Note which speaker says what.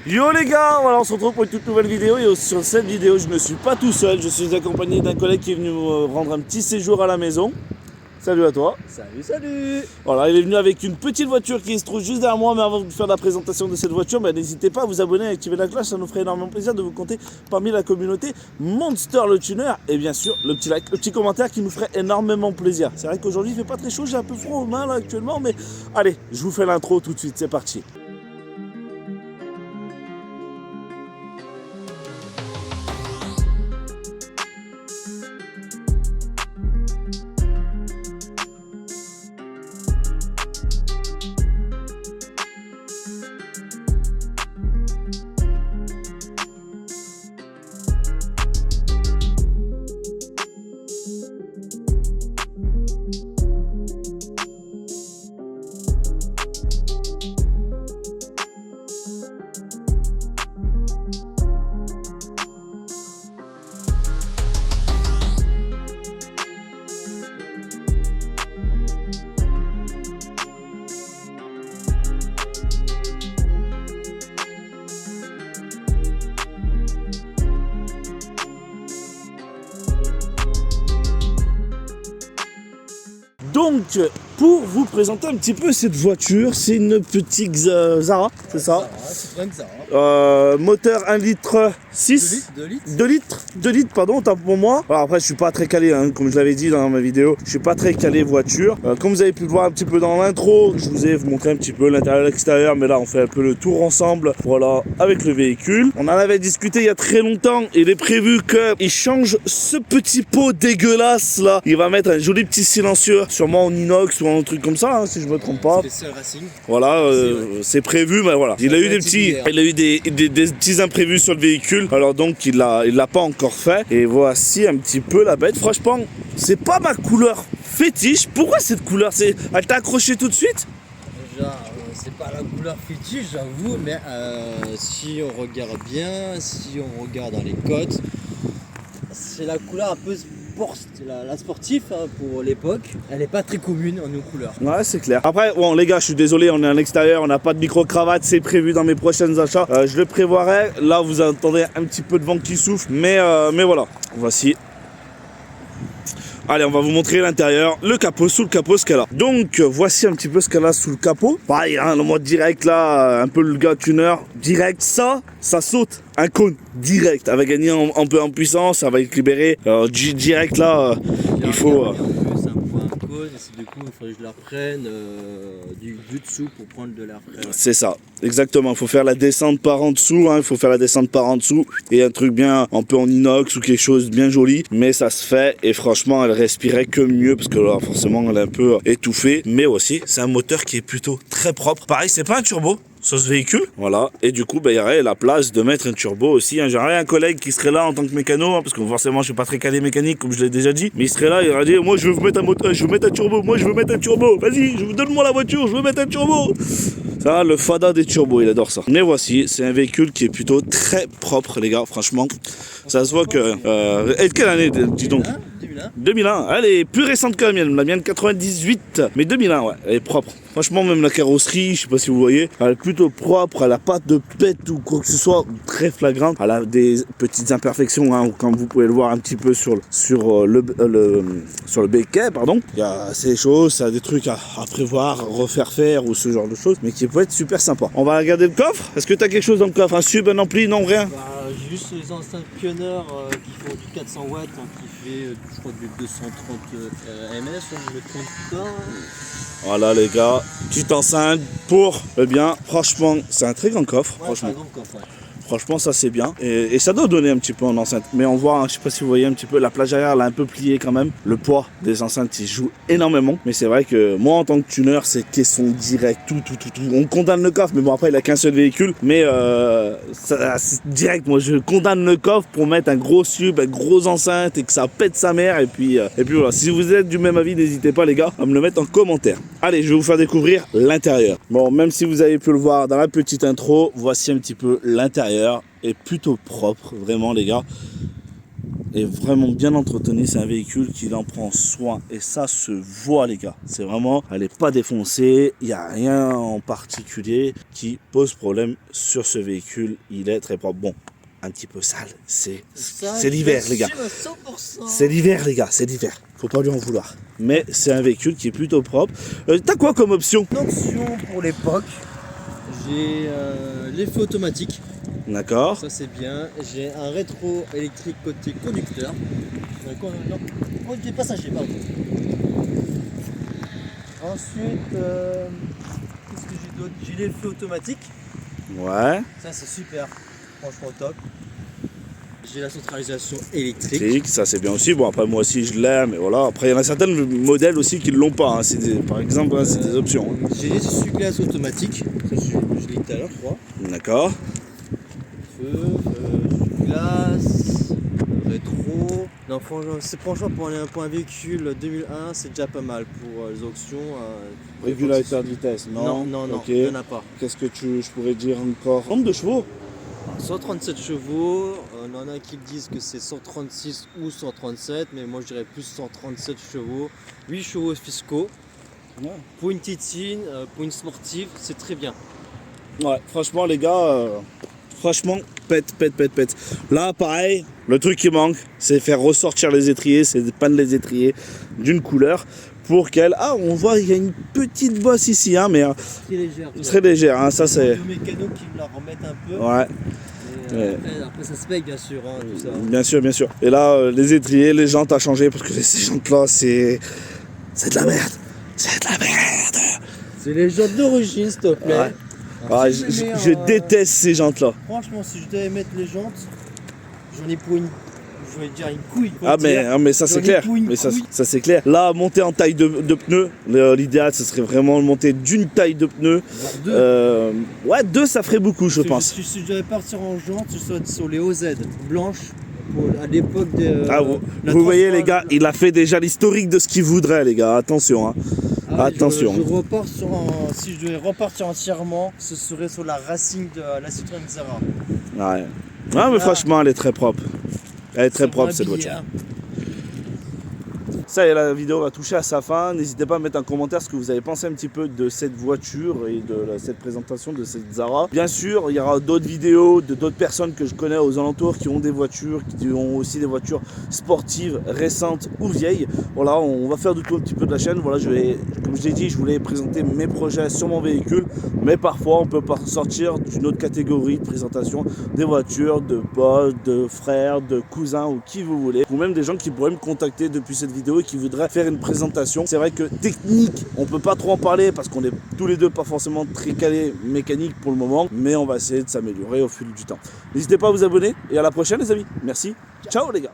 Speaker 1: Yo les gars, voilà, on se retrouve pour une toute nouvelle vidéo et sur cette vidéo je ne suis pas tout seul, je suis accompagné d'un collègue qui est venu me rendre un petit séjour à la maison. Salut à toi.
Speaker 2: Salut, salut.
Speaker 1: Voilà, il est venu avec une petite voiture qui se trouve juste derrière moi, mais avant de faire la présentation de cette voiture, n'hésitez pas à vous abonner et à activer la cloche, ça nous ferait énormément plaisir de vous compter parmi la communauté Monster le Tuner. Et bien sûr, le petit like, le petit commentaire qui nous ferait énormément plaisir. C'est vrai qu'aujourd'hui il fait pas très chaud, j'ai un peu froid aux mains là actuellement, mais allez, je vous fais l'intro tout de suite, c'est parti. Donc, pour vous présenter un petit peu cette voiture, c'est une petite Zara, c'est ça?
Speaker 2: Citroën Zara.
Speaker 1: Moteur 1 litre 6. 2 litres, pardon, autant pour moi. Alors après, je suis pas très calé, hein, comme je l'avais dit dans ma vidéo. Je suis pas très calé voiture. Comme vous avez pu le voir un petit peu dans l'intro, je vous ai montré un petit peu l'intérieur et l'extérieur, mais là, on fait un peu le tour ensemble. Voilà, avec le véhicule. On en avait discuté il y a très longtemps. Il est prévu qu'il change ce petit pot dégueulasse là. Il va mettre un joli petit silencieux, sûrement en inox ou un truc comme ça, hein, si je me trompe pas.
Speaker 2: Spécial Racing.
Speaker 1: Voilà, c'est prévu, mais voilà. Il a eu des petits imprévus sur le véhicule. Alors donc il l'a pas encore fait. Et voici un petit peu la bête. Franchement, c'est pas ma couleur fétiche. Pourquoi cette couleur? Elle t'a accroché tout de suite?
Speaker 2: Déjà, c'est pas la couleur fétiche, j'avoue, mais si on regarde bien, si on regarde dans les côtes, c'est la couleur un peu la sportive hein, pour l'époque. Elle est pas très commune en nos couleurs.
Speaker 1: Ouais, c'est clair. Après, bon les gars, je suis désolé, on est à l'extérieur, on n'a pas de micro-cravate, c'est prévu dans mes prochains achats. Je le prévoirai. Là, vous entendez un petit peu de vent qui souffle, mais voilà. Voici. Allez, on va vous montrer l'intérieur, le capot, sous le capot, ce qu'elle a. Donc, voici un petit peu ce qu'elle a sous le capot. Pareil, hein, le mode direct, là, un peu le gars tuner, direct. Ça saute un cône, direct. Elle va gagner un peu en puissance, ça va équilibrer. Direct, là, il faut...
Speaker 2: C'est un point cône, et du coup, il faudrait que je la reprenne du dessous pour prendre de l'air frais.
Speaker 1: C'est ça, exactement. Il faut faire la descente par en dessous, hein. Il faut faire la descente par en dessous. Et un truc bien, un peu en inox ou quelque chose de bien joli. Mais ça se fait, et franchement, elle respirait que mieux, parce que là, forcément, elle est un peu étouffée. Mais aussi, c'est un moteur qui est plutôt très propre. Pareil, c'est pas un turbo sur ce véhicule, voilà, et du coup il y aurait la place de mettre un turbo aussi, hein. J'aurais un collègue qui serait là en tant que mécano, hein, parce que forcément je suis pas très calé mécanique comme je l'ai déjà dit, mais il serait là, il aurait dit moi je veux vous mettre un moteur, je veux mettre un turbo, moi je veux mettre un turbo, vas-y, donne-moi la voiture, je veux mettre un turbo. Ça, le fada des turbos, il adore ça. Mais voici, c'est un véhicule qui est plutôt très propre les gars, franchement, ça se voit que... et de quelle année, dis donc? 2001, elle est plus récente que la mienne 98, mais 2001, ouais, elle est propre. Franchement, même la carrosserie, je sais pas si vous voyez, elle est plutôt propre, elle a pas de pète ou quoi que ce soit, très flagrante. Elle a des petites imperfections, hein, comme vous pouvez le voir un petit peu sur le béquet, pardon. Il y a ces choses, ça a des trucs à prévoir, refaire faire ou ce genre de choses, mais qui peut être super sympa. On va regarder le coffre. Est-ce que tu as quelque chose dans le coffre? Un sub, un ampli? Non, rien.
Speaker 2: J'ai juste les enceintes Pioneer qui font du 400 watts, hein, qui fait, je crois, du 230 ms, je me trompe pas.
Speaker 1: Voilà les gars, petite enceinte pour le bien. Franchement, c'est un très grand coffre.
Speaker 2: Ouais,
Speaker 1: franchement.
Speaker 2: un grand coffre, ouais.
Speaker 1: Franchement, ça c'est bien. Et ça doit donner un petit peu en enceinte. Mais on voit, hein, je sais pas si vous voyez un petit peu, la plage arrière, elle a un peu plié quand même. Le poids des enceintes, il joue énormément. Mais c'est vrai que moi, en tant que tuner, c'est caisson direct, tout. On condamne le coffre, mais bon, après, il a qu'un seul véhicule. Mais c'est direct, moi, je condamne le coffre pour mettre un gros sub, un gros enceinte et que ça pète sa mère. Et puis voilà, si vous êtes du même avis, n'hésitez pas, les gars, à me le mettre en commentaire. Allez, je vais vous faire découvrir l'intérieur. Bon, même si vous avez pu le voir dans la petite intro, voici un petit peu l'intérieur. Est plutôt propre, vraiment les gars. est vraiment bien entretenue. C'est un véhicule qui en prend soin et ça se voit les gars. C'est vraiment, elle n'est pas défoncée, il n'y a rien en particulier qui pose problème sur ce véhicule. Il est très propre. Bon, un petit peu sale, c'est l'hiver les gars. C'est l'hiver les gars, c'est l'hiver. Faut pas lui en vouloir. Mais c'est un véhicule qui est plutôt propre. T'as quoi comme option?
Speaker 2: Une option pour l'époque, j'ai l'effet automatique.
Speaker 1: D'accord.
Speaker 2: Ça c'est bien. J'ai un rétro électrique côté conducteur. Non, côté passager, pardon. Ensuite, qu'est-ce que j'ai d'autre? J'ai l'effet automatique.
Speaker 1: Ouais.
Speaker 2: Ça c'est super, franchement top. J'ai la centralisation électrique.
Speaker 1: Ça c'est bien aussi. Bon après moi aussi je l'aime, mais voilà. Après il y en a certains modèles aussi qui ne l'ont pas. Hein. Par exemple, hein, c'est des options. Hein.
Speaker 2: J'ai les essuie-glaces automatiques. Ça je l'ai dit tout à l'heure, je crois.
Speaker 1: D'accord.
Speaker 2: Glace, rétro. Non, franchement pour un véhicule 2001, c'est déjà pas mal pour les options.
Speaker 1: Régulateur de vitesse, non?
Speaker 2: Non,
Speaker 1: okay.
Speaker 2: il n'y en a pas.
Speaker 1: Qu'est-ce que je pourrais dire encore? Nombre de chevaux?
Speaker 2: 137 chevaux, il y en a qui disent que c'est 136 ou 137, mais moi je dirais plus 137 chevaux. 8 chevaux fiscaux. Ouais. Pour une titine, pour une sportive, c'est très bien.
Speaker 1: Ouais, franchement les gars, franchement, pète. Là, pareil, le truc qui manque, c'est faire ressortir les étriers, c'est de peindre les étriers d'une couleur pour qu'elle... Ah, on voit, il y a une petite bosse ici, hein, mais...
Speaker 2: Très légère.
Speaker 1: Très légère, hein, ça c'est...
Speaker 2: Le mécano qui me la remettent un peu.
Speaker 1: Ouais.
Speaker 2: Après ça se paye bien sûr, hein, tout ça.
Speaker 1: Bien sûr. Et là, les étriers, les jantes à changer, parce que ces jantes-là, c'est de la merde. C'est de la merde.
Speaker 2: C'est les jantes d'origine, s'il te plaît.
Speaker 1: Ouais. Ah, je déteste ces jantes-là.
Speaker 2: Franchement, si je devais mettre les jantes, j'en ai pour une... Je vais dire une couille.
Speaker 1: Mais ça c'est clair. Mais ça c'est clair. Là, monter en taille de pneus, l'idéal ce serait vraiment de monter d'une taille de pneus. Ouais, 2 ça ferait beaucoup, je pense.
Speaker 2: Si je devais partir en jantes, je serais sur les OZ blanches. À l'époque de.
Speaker 1: Vous voyez les gars, il a fait déjà l'historique de ce qu'il voudrait les gars. Attention, hein. Attention.
Speaker 2: Je repars si je devais repartir entièrement, ce serait sur la Racing de la Citroën Xara.
Speaker 1: Ouais. Ah, mais franchement, elle est très propre. Elle est très propre cette voiture. Ça y est, la vidéo va toucher à sa fin. N'hésitez pas à mettre un commentaire ce que vous avez pensé un petit peu de cette voiture et de cette présentation de cette Xara. Bien sûr, il y aura d'autres vidéos de d'autres personnes que je connais aux alentours qui ont des voitures, qui ont aussi des voitures sportives, récentes ou vieilles. Voilà, on va faire du tout un petit peu de la chaîne. Voilà, comme je l'ai dit, je voulais présenter mes projets sur mon véhicule, mais parfois on peut sortir d'une autre catégorie de présentation des voitures, de potes, de frères, de cousins ou qui vous voulez, ou même des gens qui pourraient me contacter depuis cette vidéo et qui voudraient faire une présentation. C'est vrai que technique, on peut pas trop en parler parce qu'on est tous les deux pas forcément très calés mécanique pour le moment, mais on va essayer de s'améliorer au fil du temps. N'hésitez pas à vous abonner et à la prochaine les amis. Merci. Ciao les gars.